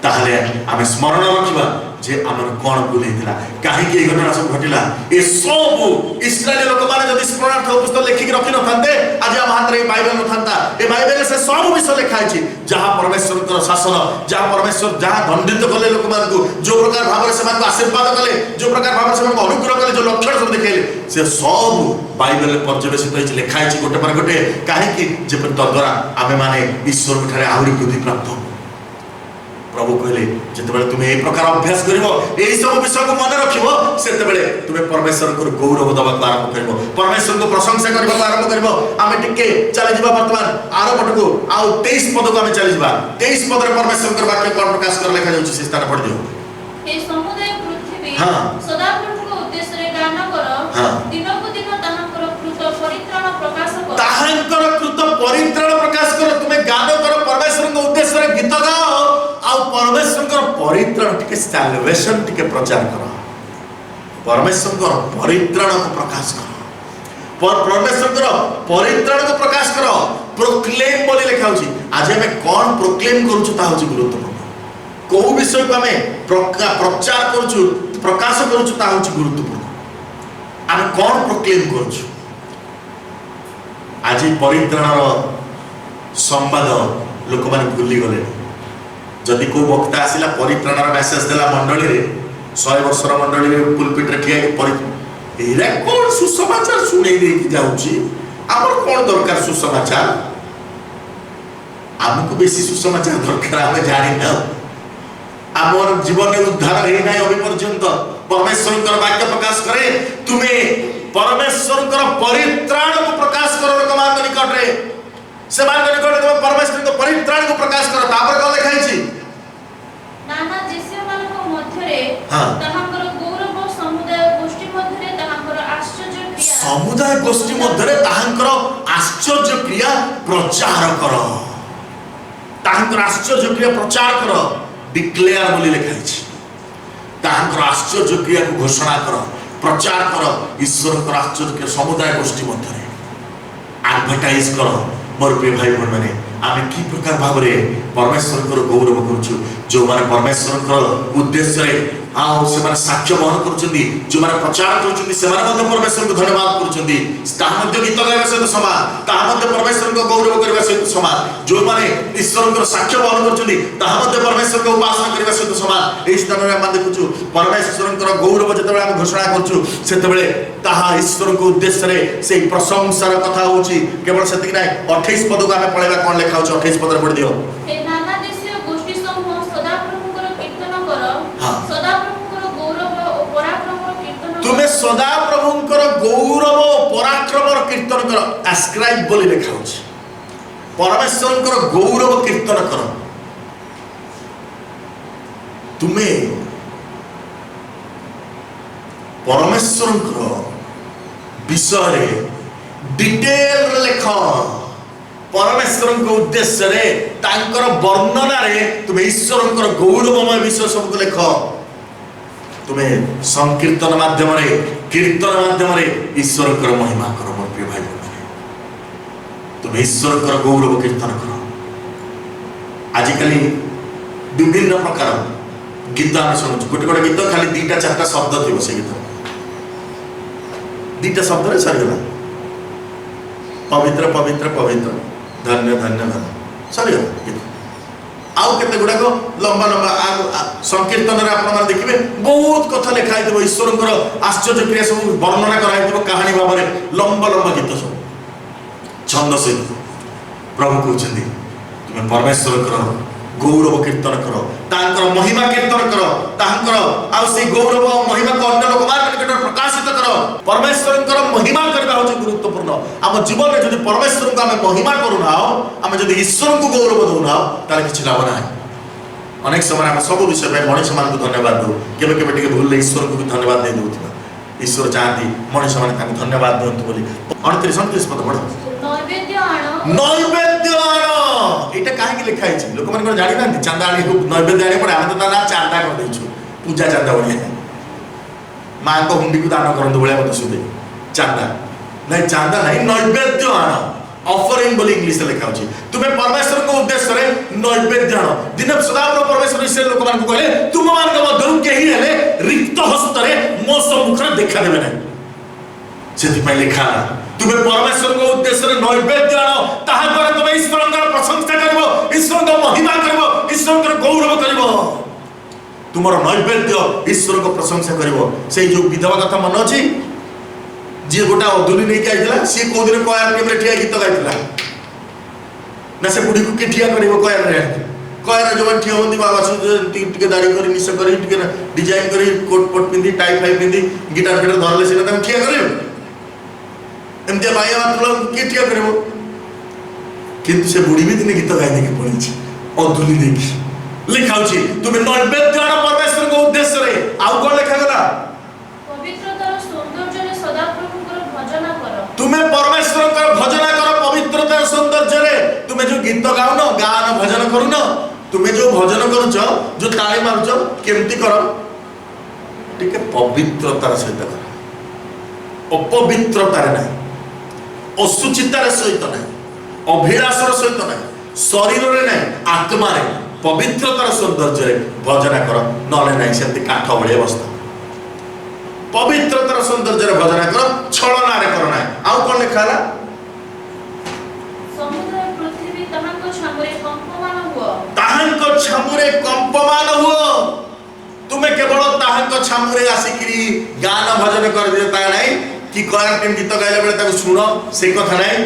ताहले आम स्मरण रखा जे आमर कौन भूल होता कहीं घटना सब घटला ए सब इस्राएल लोक मैंने जब स्मरणार्थ पुस्तक लिखिक रखी न था आज आम हाथ में बाइबल न था ए बाइबल से सब विषय लिखाई जहाँ परमेश्वर शासन जहाँ परमेश्वर जहाँ दंडित कले लोक मान जो प्रकार भाव से आशीर्वाद कले जो प्रकार भाव से अनुग्रह कले जो लक्षण सब देखेले से सब बाइबल पर्यवेसित लिखाई गोटे पर गोटे कहीं तद्वारा आम मैंने ईश्वर ठारे आहरी वृद्धि प्राप्त प्रभु कहले जिते तुम्हें यही प्रकार अभ्यास कर सब विषय को मन रखिबो सेते तुम्हें परमेश्वर को गौरव दबा आरंभ करिबो परमेश्वर को प्रशंसा करबा आरंभ करिबो आमे टिके चली जिबा वर्तमान आर पट को आ 23 पद को आमे चली जिबा 23 पद रे परमेश्वर के वाक्य कोन प्रकाश कर लिखा जाउछि से स्थान पढ़ दियो हे समुदाय पृथ्वी हां सदा प्रभु को उद्देश्य रे गान कर दिनो को दिन ताहाकर कृत परित्राण प्रकाश कर ताहाकर कृत परित्राण प्रकाश कर तुम्हें गान कर परमेश्वर के उद्देश्य रे गीत गाओ आ परमेश्वर परित्राण टिके सैल्वेशन टिके प्रचार कर परमेश्वर परित्राण को प्रकाश कर परमेश्वर परित्राण को प्रकाश कर प्रोक्लेम बोली लिखा होची आज हमें कौन प्रोक्लेम करूछु ता होची गुरुत्वपूर्ण को विषय को हमें प्रचार करूछु प्रकाश करूछु ता होची गुरुत्वपूर्ण आम कौन प्रोक्लेम करूछु आज परित्राण संवाद लोक माने भूली गले जदि को वक्ता आसिला परित्राणर मेसेज देला मंडली रे 100 वर्षर मंडली रे पुलपिट रे ठिया एरा कोन सुसमाचार सुनै दे कि जाउची हमर कोन दरकार सुसमाचार हमको बेसी सुसमाचार दरकार हम जानि न हमर जीवन में उद्धार हे नै अभी पर्यंत परमेश्वर वाक्य प्रकाश करे तुम्हें परमेश्वर परित्राण को प्रकाश करो कमान निकट रे से मान निकट तुम परमेश्वर परित्राण को प्रकाश करो तापर को लिखाई छी नाना जिसे मान को मध्य रे हां ताहाकर गौरव समुदाय गोष्ठी मध्य रे ताहाकर आश्चर्य क्रिया समुदाय गोष्ठी मध्य रे ताहाकर आश्चर्य क्रिया प्रचार करो ताहाकर आश्चर्य क्रिया प्रचार करो डिक्लेयर बोली लिखाई छी ताहाकर आश्चर्य क्रिया को घोषणा करो प्रचार करो ईश्वर को आश्चर्य समुदाय गोष्ठी मध्य रे एडवर्टाइज करो मोर प्रिय भाई बहन माने आमे की प्रकार भाव रे परमेश्वर को गौरव करूछु जो माने परमेश्वर उद्देश्य से साक्ष्य बहन कर प्रचार कर परमेश्वर को धन्यवाद कर गीत गाइबा सहित समान परमेश्वर को गौरव करने सहित समान जो माने ईश्वर साक्ष्य बहन कर परमेश्वर को उपासना करने सहित समान यही स्थान में देखु परमेश्वर गौरव जो आम घोषणा कर ईश्वर को उद्देश्य से प्रशंसार कथा हो केवल से 28 पद को आम पढ़ा कौन लिखा 28 पद पढ़ दियो तुम्हें सदा प्रभुंकर गौरव पराक्रम कीर्तन कर एस्क्राइब बोली लिखा हो परमेश्वर गौरव कीर्तन कर तुम्हें परमेश्वर विषय डिटेल लेख परमेश्वर उद्देश्य रे तांकर वर्णना रे तुम्हें ईश्वर गौरवमय विषय सबको लेख तुम्हें संकीर्तन माध्यम कीर्तन माध्यम ईश्वर महिमा कर मोर प्रिय भाई तुम्हें ईश्वर गौरव कीर्तन कर आजिकल विभिन्न प्रकार गीत आम शुणु गोटे गोटे गीत खाली 2-4 शब्द थी से गीत 2 शब्द सरीगला पवित्र पवित्र पवित्र धन्य धन्य धन्य सरीगला गीत आउ केते गुडा को लंबा लंबा संकीर्तन रे आपण माने देखिबे बहुत कथा लिखा है ईश्वर आश्चर्य क्रिया सब वर्णना करा कहानी भाव में लंबा लंबा गीत सब छंद से प्रभु कहते तुम्हें परमेश्वर गौरव कीर्तन कर तांकर महिमा कीर्तन कर तांकर आ से गौरव महिमा को अन्य लोक मान निकट प्रकाशित कर परमेश्वर महिमा करबा होची गुरुत्वपूर्ण आम जीवन में जदि परमेश्वर को आम महिमा करूना आम जदि ईश्वर को गौरव दौना तार किछि लाभ ना अनेक समय आम सब विषय में मनुष्य मान को धन्यवाद दो केबे केबे टिके भूल धन्यवाद को भी धन्यवाद दे दउथिबा ईश्वर चाहती मनुष्य मान ताके धन्यवाद दियंतु बोली 29 पद पढ़ नैवेद्य आण एटा काहे के लिखा है लोक मन जानि ना चांदा आनी नैवेद्य आनी पड़े आम तो ना चांदा कर देछु पूजा चांदा बोलिए मां को हुंडी को दान करन बोलिया मत सुदे चांदा नहीं चांदा नहीं नैवेद्य आण ऑफरिंग बोली इंग्लिश में लिखा होची तुम्हें परमेश्वर को उद्देश्य रे नैवेद्य आण दिन सदाप्रभु परमेश्वर से लोक मान को कहले तुम मान के मधुर केही हेले रिक्त हस्त रे मो सम्मुख रे देखा देबे नहीं सेति पय लिखा तुम्हें परमेश्वर को उद्देश्य रे नैवेद्य आण ताहा द्वारा तुम्हें ईश्वर का प्रशंसा करबो ईश्वर का महिमा करबो ईश्वर का गौरव करबो तुमर नैवेद्य ईश्वर को प्रशंसा करबो से जो विधवा कथा मन अछि जे गोटा अधुनी नहीं आइला सी को दिन कोयर टेबल ठिया गीत गाइतला ना से बुढ़ी को के ठिया करबो कोयर रे कोयर जो ठिया होंदी बाबा सु टिके दाढ़ी करी निस करी टिके डिजाइन करी कोट कोट पिंदी टाई फाई पिंदी गिटार फिटर धरले से तम ठिया करबो एमते भाई मात्र के ठिया करबो किंतु से बुढ़ी भी दिन गीत गाइ देके पड़ी अधुनी देखी लिखा होची तुम नैवेद्य आण परमेश्वर को उद्देश्य रे आउ कोन लिखा गला पवित्रतार सौंदर्य रे सदाप्रभु को भजन कर तुम्हें परमेश्वर का भजन कर पवित्रतार सौंदर्य रे तुम्हें जो गीत गाउनो गान भजन करूनो तुम्हें जो भजन करूछ जो ताली मारुछ केमती कर ठीक है पवित्रतार सहित कर अपवित्रतार नहीं असुचितार सहित नहीं अभिलाषर सहित नहीं शरीर रे नहीं आत्मा रे पवित्रतार सौंदर्य रे भजन कर नले नहीं सेमती काठ भले अवस्था पवित्रतार सौंदर्य रे भजन कर छलना रे कर नहीं आउ कोन लिखाला समुद्र पृथ्वी तहांको छामुरे कंपमान हुओ ताहांको छामुरे कंपमान हुओ तुम्हें केवल ताहांको छामुरे आसिकरी गान भजन कर देता नहीं कि कोयर टीम गीत गाइला बेले ताको सुनो से कथा नहीं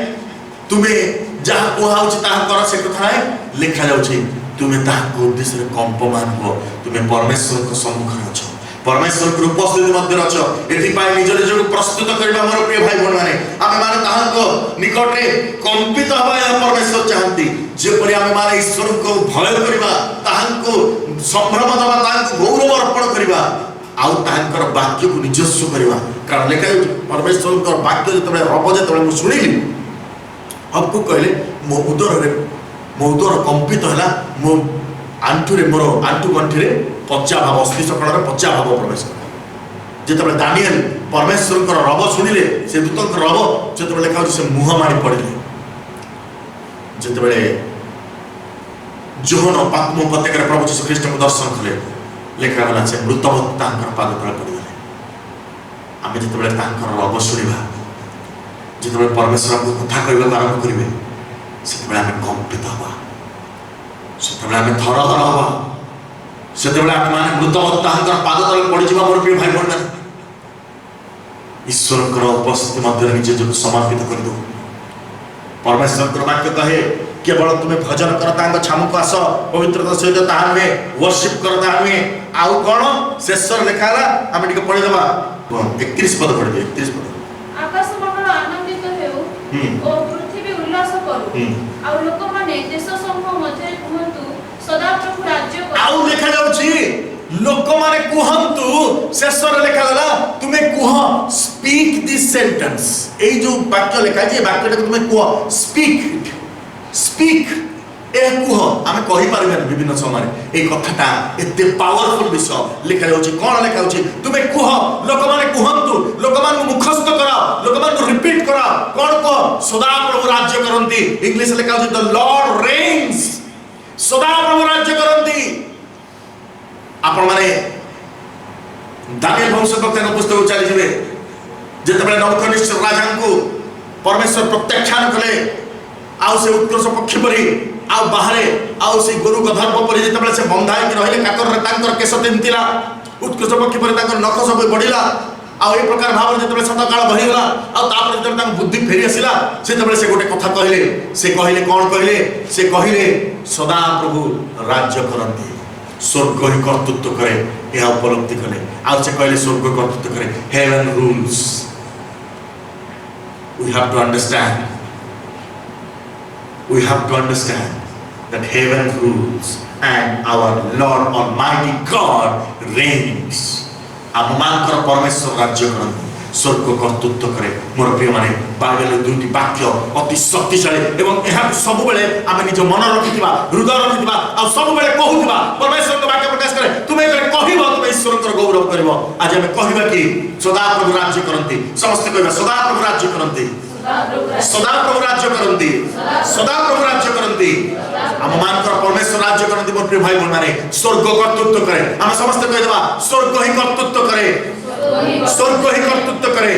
तुम्हें जहा कोहाउछ ताहा कर से कथा नहीं लिखा जाउछि तुम्हें ताहांको उद्देश्य रे कंपमान हो तुम्हें परमेश्वर को सम्मुख रे अछ परमेश्वर को उपस्थिति मध्य अछ एथि पाई निज निज को प्रस्तुत करबा मोर प्रिय भाई बहन माने आमे माने ताहांको निकट रे कंपित हबा या परमेश्वर चाहंती जे परि आमे माने ईश्वर को भय करबा ताहांको संभ्रम दबा ताहांको गौरव अर्पण करबा आउ ताहांकर वाक्य को निजस्व करबा कारण लेखा परमेश्वर को वाक्य जतबे रब जतबे मु सुनिली अब को कहले मो उदर कंपित हला मो आंठू रे मोर आंठू गंठी रे पच्चा भाव अस्थि सकल रे पच्चा भाव प्रवेश कर जतबे दानिएल परमेश्वर को रब सुनिले से दूत को रब जतबे लेखा से मुह मारी पड़िले जतबे जोहन पात्म उपत्यकार प्रभु यीशु ख्रीष्ट को दर्शन कले लेखा गला से मृतवत्ता पाद तले पड़गले आम जो रब शुणा जो परमेश्वर को कथा कहवा आरंभ करेंगे से आम कंपित हवा से आम थरथर हवा से आम मैंने मृतवत्ता पाद तले पड़जा मोर प्रिय भाई बहन ईश्वर उपस्थिति मध्य निजे जो समर्पित कर दो परमेश्वर वाक्य कहे केवल तुम्हें भजन कर छामु को आस पवित्रता सहित ताहा नुहे वर्शिप कर ताहा नुहे आउ कौन शेष लिखा आम टे पढ़ीदे 31 पद पढ़े 31 पद आकाश मंडल आनंदित हेउ ओ पृथ्वी उल्लास करू आ लोक माने देश समूह मध्य कहंतु सदा प्रभु राज्य करू आउ लिखा जाउची लोक माने कहंतु शेष लिखा गला तुम्हें कह स्पीक दिस सेंटेंस ए जो वाक्य लिखा जे वाक्यटा तुम्हें कह स्पीक स्पीक ए कह आम कहि पारबेन विभिन्न समय ए कथाटा एते पावरफुल विषय लिखा जाउची कोन लिखा जाउची तुम्हें कह लोक माने कहंतु लोक मान मुखस्त करा लोक मान रिपीट करा कोन कह सदा प्रभु राज्य करंती इंग्लिश लिखा जाउची द लॉर्ड रेन्स सदा प्रभु राज्य करंती आपण माने दानिएल भविष्यवक्ता पुस्तक चली जिवे जेतेबेले नबुकदनेस्सर राजा को परमेश्वर प्रत्याख्यान कले आउ से उत्कर्ष पक्षी परी आउ बाहरे आउ से गुरु गधर्व परी जेतेबेले से बंधाई रहिले काकर रे तांकर केस तेंतिला उत्कर्ष पक्षी परी तांकर नख सब बढ़िला आउ ए प्रकार भाव जेतेबेले सतकाल भरिगला आउ तापर जेतेबेले तांक बुद्धि फेरी आसिला सेतेबेले से गोटे कथा कहले से कहले कोन कहले से कहले सदा प्रभु राज्य करंती स्वर्ग ही कर्तृत्व करे यह उपलब्धि कले आउ से कहले स्वर्ग कर्तृत्व करे heaven rules we have to understand that heaven rules and our Lord Almighty God reigns am manकर परमेश्वर राज्य करते स्वर्ग कर्तृत्व करे मोर प्रिय माने बाइबल दुईटी वाक्य अति शक्तिशाली एवं यह सब बेले आम निज मन रखिथिबा हृदय रखिथिबा आ सब बेले कहूथिबा परमेश्वर वाक्य प्रकाश करे तुमे कहबो तुमे ईश्वर गौरव करबो आज हम कहबा कि सदा प्रभु राज्य करंती समस्त कहबा सदा प्रभु राज्य करंती सदा प्रभु राज्य करंती सदा प्रभु राज्य करंती आम मानकर परमेश्वर राज्य करंती मोर प्रिय भाई माने स्वर्ग कर्तृत्व करे हम समस्त कहबा स्वर्ग ही कर्तृत्व करे स्वर्ग ही कर्तृत्व करे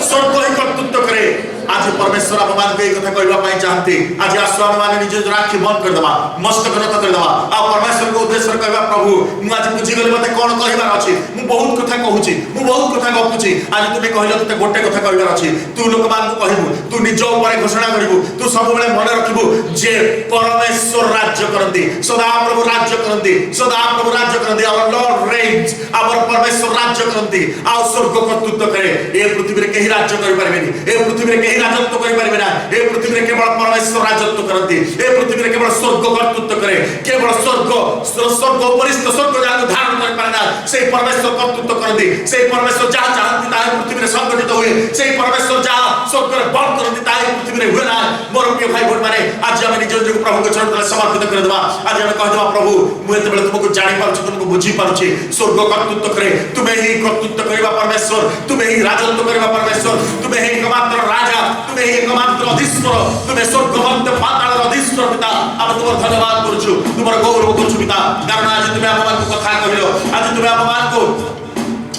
स्वर्ग ही कर्तृत्व करे आज परमेश्वर आप मान के कथा कहबा पई चाहते आज आसु हम माने निज राखी बंद कर देबा मस्तकरता कर देबा आ परमेश्वर को उद्देश्य कहबा प्रभु मु आज बुझी गले मते कोन कहबार अछि मु बहुत कथा कहूची मु बहुत कथा गपुची आज तुमे कहलो तते गोटे कथा कहबार अछि तू लोक मान को कहबू तू निज ऊपर घोषणा करिवू तू सब बेले मन रखिबू जे परमेश्वर राज्य करंती सदा प्रभु राज्य करंती सदा प्रभु राज्य करंती आवर लॉर्ड रेन्स आवर परमेश्वर राज्य करंती आ स्वर्ग कर्तृत्व करे ए पृथ्वी रे केही राज्य करि परबेनी ए पृथ्वी रे केही राजत्व करि परबे ना ए पृथ्वी रे केवल परमेश्वर राजत्व करंती ए पृथ्वी रे केवल स्वर्ग कर्तृत्व करे केवल स्वर्ग उपरिस्थ स्वर्ग जान धारण कर पाना से परमेश्वर कर्तृत्व करंती से परमेश्वर जा चाहती ता पृथ्वी रे संगठित हुए से परमेश्वर जा स्वर्ग रे बल करंती ता पृथ्वी रे हुए ना मोर प्रिय भाई बहन माने आज हम निज निज प्रभु के चरण तले समर्पित कर देबा आज हम कह देबा प्रभु मु एते बेले तुमको जानि पारछु तुमको बुझी पारछु स्वर्ग कर्तृत्व करे तुमे ही कर्तृत्व करबा परमेश्वर तुमे ही राजत्व करबा परमेश्वर तुमे ही एकमात्र राजा तुमे ही एकमात्र अधीश्वर तुमे स्वर्ग मध्य पाताल अधीश्वर पिता हम तुमर धन्यवाद करछु तुमर गौरव करछु पिता कारण आज तुमे अपमान को कथा कहिलो आज तुमे अपमान को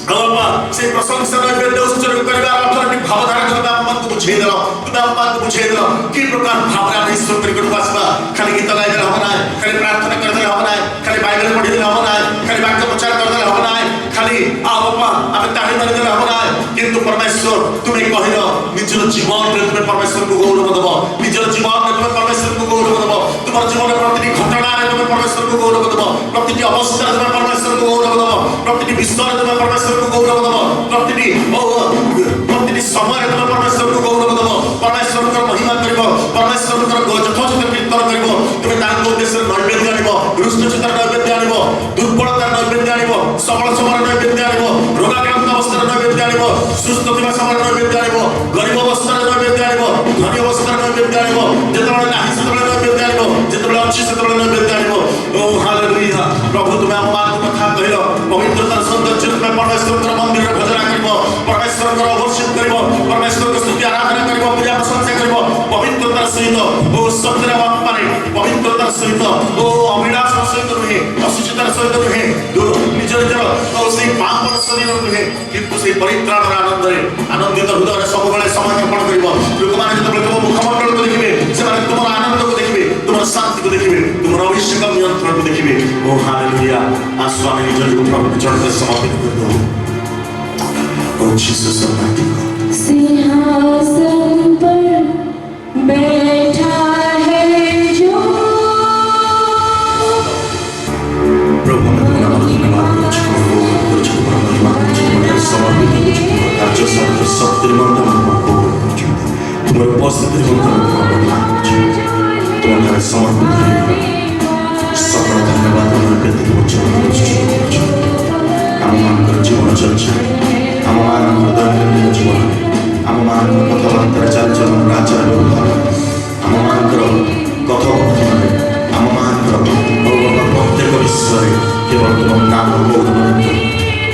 बाबा से प्रशंसा नैवेद्य उत्सर्ग करबा अर्थात भावधारा करबा अपमान को बुझे देलो तुमे अपमान को बुझे देलो की प्रकार भावना में ईश्वर परिकट आसबा खाली गीत गाय देला हो ना खाली प्रार्थना कर देला हो ना खाली बाइबल पढ़ी देला हो ना खाली वाक्य प्रचार कर देला हो ना खाली आ बाबा हम ताली मारी देला हो ना किंतु परमेश्वर तुमे कहिलो निजर जीवन रे तुमे परमेश्वर को गौरव दबो निजर जीवन रे तुमे परमेश्वर को गौरव दबो तुमर जीवन रे प्रतिटी घटना रे तुमे परमेश्वर को गौरव दबो प्रतिटी अवस्था रे तुमे परमेश्वर को गौरव दबो प्रतिटी विषय रे तुमे परमेश्वर को गौरव दबो प्रतिटी समय रे तुमे परमेश्वर को गौरव दबो परमेश्वर को महिमा करबो परमेश्वर को यथोचित कीर्तन करबो तुमे तांको उद्देश्य नैवेद्य आनिबो रुष्टचित्त नैवेद्य आनिबो दुर्बलता नैवेद्य आनिबो सबल समय नैवेद्य आनिबो रोगाक्रांत अवस्था नैवेद्य आनिबो सुस्थ दिवा समय नैवेद्य आनिबो गरीब अवस्था नैवेद्य आनिबो धनी अवस्था नैवेद्य आनिबो जेतबेले नाही सेतबेले नैवेद्य आनिबो जेतबेले अछि सेतबेले नैवेद्य आनिबो ओ हालेलुया प्रभु तुमे अपमान कथा कहिलो पवित्रता सौंदर्य तुमे परमेश्वर मंदिर रे भजन करिवो परमेश्वर को वर्शिप करिवो परमेश्वर को स्तुति आराधना करिवो पूजा प्रशंसा करिवो पवित्रता सहित ओ सत्यरे आत्मा रे पवित्रता सहित ओ ସହିତ ନୁହେଁ, ନିଜ ନିଜର ସେଇ ପାପର ଶରୀର ନୁହେଁ, କିନ୍ତୁ ସେଇ ପରିତ୍ରାଣର ଆନନ୍ଦରେ ଆନନ୍ଦିତ ହୃଦୟରେ ସବୁବେଳେ ସମୟ ଜ୍ଞାପନ କରିବ। ଲୋକମାନେ ଯେତେବେଳେ ତୁମ ମୁଖମଣ୍ଡଳକୁ ଦେଖିବେ, ସେମାନେ ତୁମର ଆନନ୍ଦକୁ ଦେଖିବେ, ତୁମର ଶାନ୍ତିକୁ ଦେଖିବେ, ତୁମର ଅଭିଷେକ ନିୟନ୍ତ୍ରଣକୁ ଦେଖିବେ। ଓ ହାଲେଲୁୟା, ଆସୁ ଆମେ ନିଜ ପ୍ରଭୁଙ୍କ ଚରଣରେ ସମର୍ପିତ କରିଦେଉ। ଓ ଜିସସ୍ ଅଲମାଇଟି ଗଡ୍, सिंहासन पर बैठा है जो प्रभु मैं तुम्हारा धन्यवाद करुछु, तुम्हारा महिमा करुछु, तुम्हारे समर्पित करुछु, तुम्हारा कार्य साध्य शक्ति निमंत मैं तुम्हारा गौरव करुछु, तुम्हारे उपस्थिति निमंत मैं तुम्हारा महिमा करुछु, तुम्हारे समर्पित सकल धन्यवाद हमारे प्रति चरण करुछु। आमମାନଙ୍କର ଜୀବନ ଚର୍ଚ୍ଚା, ଆମମାନଙ୍କର ଦୈନନ୍ଦିନ ଜୀବନ, ଆମମାନଙ୍କର କଥାବାର୍ତ୍ତାରେ ଚାଲିଚଳନ ଆଚାର ବ୍ୟବହାର, ଆମମାନଙ୍କର କଥୋପକଥନରେ, ଆମମାନଙ୍କର ପ୍ରତ୍ୟେକ ବିଷୟରେ କେବଳ ତୁମ ନାମ ଗୌରବ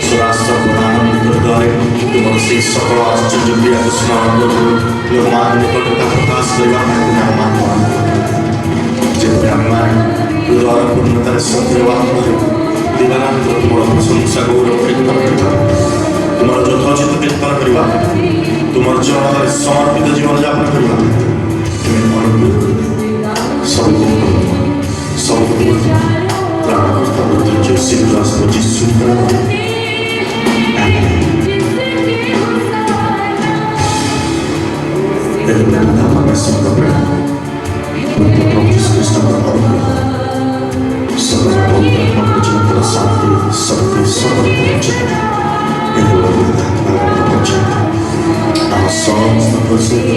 ସ୍ୱରାଷ୍ଟ୍ର ଆନନ୍ଦିତ ହୃଦୟରେ ତୁମର ସେହି ସକଳ ଆଶ୍ଚର୍ଯ୍ୟ କ୍ରିୟାକୁ ସ୍ମରଣ କରୁ। ଲୋକମାନଙ୍କ ନିକଟତା ପ୍ରକାଶ କରିବା ପାଇଁ ତୁମେ ଆମମାନଙ୍କୁ ଯେପରି ଆମେମାନେ ହୃଦୟର ପୂର୍ଣ୍ଣତାରେ ସକ୍ରିୟ ଆତ୍ମରେ ଦିବାରାତ୍ର ତୁମର ପ୍ରଶଂସା ଗୌରବ କୀର୍ତ୍ତନ କରିବା, ତୁମର ଯଥୋଚିତ କୀର୍ତ୍ତନ କରିବା, ତୁମର ଚରଣରେ ସମର୍ପିତ ଜୀବନଯାପନ କରିବା। ତୁମେ ଅନୁକୂଳ ସବୁ ପ୍ରାଣକର୍ତ୍ତା ପ୍ରତ୍ୟକ୍ଷ ଶୀଘ୍ର ଆସିବ ଯୀଶୁଙ୍କର ନାମରେ। ଆମେ ସମଗ୍ର ପ୍ରେମ ପ୍ରଭୁ ଯୀଶୁ ଖ୍ରୀଷ୍ଟଙ୍କର ଅନୁଗ୍ରହ ସକଳ ପବିତ୍ରାତ୍ମାଙ୍କ ଜୀବନର ଶାନ୍ତି ଶକ୍ତି ସକଳ ପହଞ୍ଚେଇବା ଆମ ସମସ୍ତଙ୍କ ସହିତ